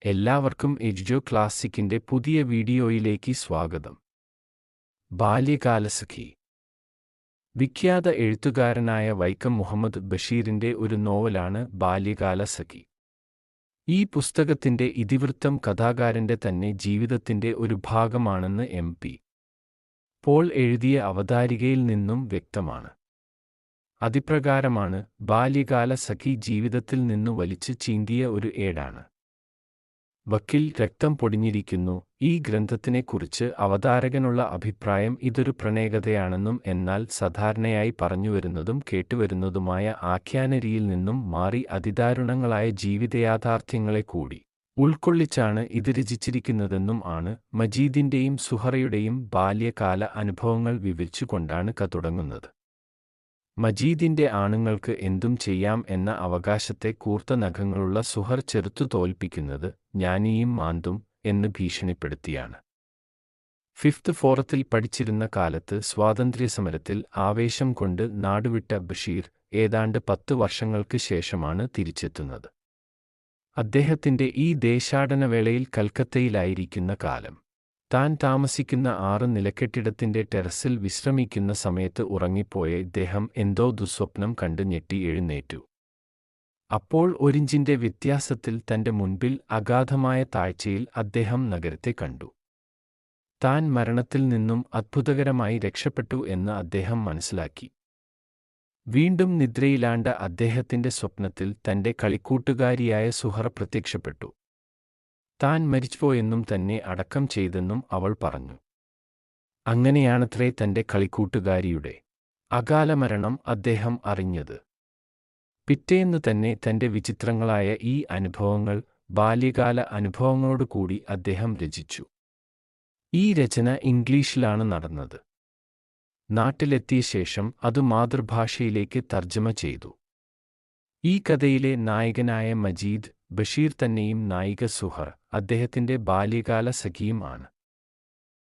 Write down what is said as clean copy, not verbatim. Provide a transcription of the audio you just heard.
എല്ലാവർക്കും എജ്ജോ ക്ലാസിക്കിന്റെ പുതിയ വീഡിയോയിലേക്ക് സ്വാഗതം. ബാല്യകാലസഖി. വിഖ്യാത എഴുത്തുകാരനായ വൈക്കം മുഹമ്മദ് ബഷീറിന്റെ ഒരു നോവലാണ് ബാല്യകാലസഖി. ഈ പുസ്തകത്തിന്റെ ഇതിവൃത്തം കഥാകാരന്റെ തന്നെ ജീവിതത്തിന്റെ ഒരു ഭാഗമാണെന്ന് എം.പി. പോൾ എഴുതിയ അവതാരികയിൽ നിന്നും വ്യക്തമാണ്. അതിപ്രകാരമാണ് ബാല്യകാലസഖി ജീവിതത്തിൽ നിന്നു വലിച്ചു ചീന്തിയ ഒരു ഏടാണ്. വക്കിൽ രക്തം പൊടിഞ്ഞിരിക്കുന്നു. ഈ ഗ്രന്ഥത്തിനെക്കുറിച്ച് അവതാരകനുള്ള അഭിപ്രായം ഇതൊരു പ്രണയകഥയാണെന്നും എന്നാൽ സാധാരണയായി പറഞ്ഞുവരുന്നതും കേട്ടുവരുന്നതുമായ ആഖ്യാനരീതിയിൽ നിന്നും മാറി അതിദാരുണങ്ങളായ ജീവിതയാഥാർത്ഥ്യങ്ങളെ കൂടി ഉൾക്കൊള്ളിച്ചാണ് ഇത് രചിച്ചിരിക്കുന്നതെന്നും ആണ്. മജീദിന്റെയും സുഹറയുടെയും ബാല്യകാല അനുഭവങ്ങൾ വിവരിച്ചുകൊണ്ടാണ് കഥ തുടങ്ങുന്നത്. മജീദിന്റെ ആണുങ്ങൾക്ക് എന്തും ചെയ്യാം എന്ന അവകാശത്തെ കൂർത്ത നഖങ്ങളുള്ള സുഹർ ചെറുത്തു തോൽപ്പിക്കുന്നത് ഞാനീയും മാന്തും എന്ന് ഭീഷണിപ്പെടുത്തിയാണ്. ഫിഫ്ത്ത് ഫോറത്തിൽ പഠിച്ചിരുന്ന കാലത്ത് സ്വാതന്ത്ര്യസമരത്തിൽ ആവേശം കൊണ്ട് നാടുവിട്ട ബഷീർ ഏതാണ്ട് 10 വർഷങ്ങൾക്ക് ശേഷമാണ് തിരിച്ചെത്തുന്നത്. അദ്ദേഹത്തിന്റെ ഈ ദേശാടനവേളയിൽ കൽക്കത്തയിലായിരിക്കുന്ന കാലം. താൻ താമസിക്കുന്ന 6 നിലക്കെട്ടിടത്തിന്റെ ടെറസിൽ വിശ്രമിക്കുന്ന സമയത്ത് ഉറങ്ങിപ്പോയ ഇദ്ദേഹം എന്തോ ദുസ്വപ്നം കണ്ട് ഞെട്ടി എഴുന്നേറ്റു. അപ്പോൾ ഒരിഞ്ചിന്റെ വ്യത്യാസത്തിൽ തന്റെ മുൻപിൽ അഗാധമായ താഴ്ചയിൽ അദ്ദേഹം നഗരത്തെ കണ്ടു. താൻ മരണത്തിൽ നിന്നും അത്ഭുതകരമായി രക്ഷപ്പെട്ടു എന്ന് അദ്ദേഹം മനസ്സിലാക്കി. വീണ്ടും നിദ്രയിലാണ്ട അദ്ദേഹത്തിന്റെ സ്വപ്നത്തിൽ തന്റെ കളിക്കൂട്ടുകാരിയായ സുഹറ പ്രത്യക്ഷപ്പെട്ടു. താൻ മരിച്ചുപോയെന്നും തന്നെ അടക്കം ചെയ്തെന്നും അവൾ പറഞ്ഞു. അങ്ങനെയാണത്രേ തന്റെ കളിക്കൂട്ടുകാരിയുടെ അകാലമരണം അദ്ദേഹം അറിഞ്ഞത്. പിറ്റേന്നു തന്നെ തന്റെ വിചിത്രങ്ങളായ ഈ അനുഭവങ്ങൾ ബാല്യകാല അനുഭവങ്ങളോടുകൂടി അദ്ദേഹം രചിച്ചു. ഈ രചന ഇംഗ്ലീഷിലാണ് നടന്നത്. നാട്ടിലെത്തിയ ശേഷം അത് മാതൃഭാഷയിലേക്ക് തർജ്ജമ ചെയ്തു. ഈ കഥയിലെ നായകനായ മജീദ് ബഷീർ തന്നെയും നായിക സുഹർ അദ്ദേഹത്തിന്റെ ബാല്യകാല സഖിയും ആണ്.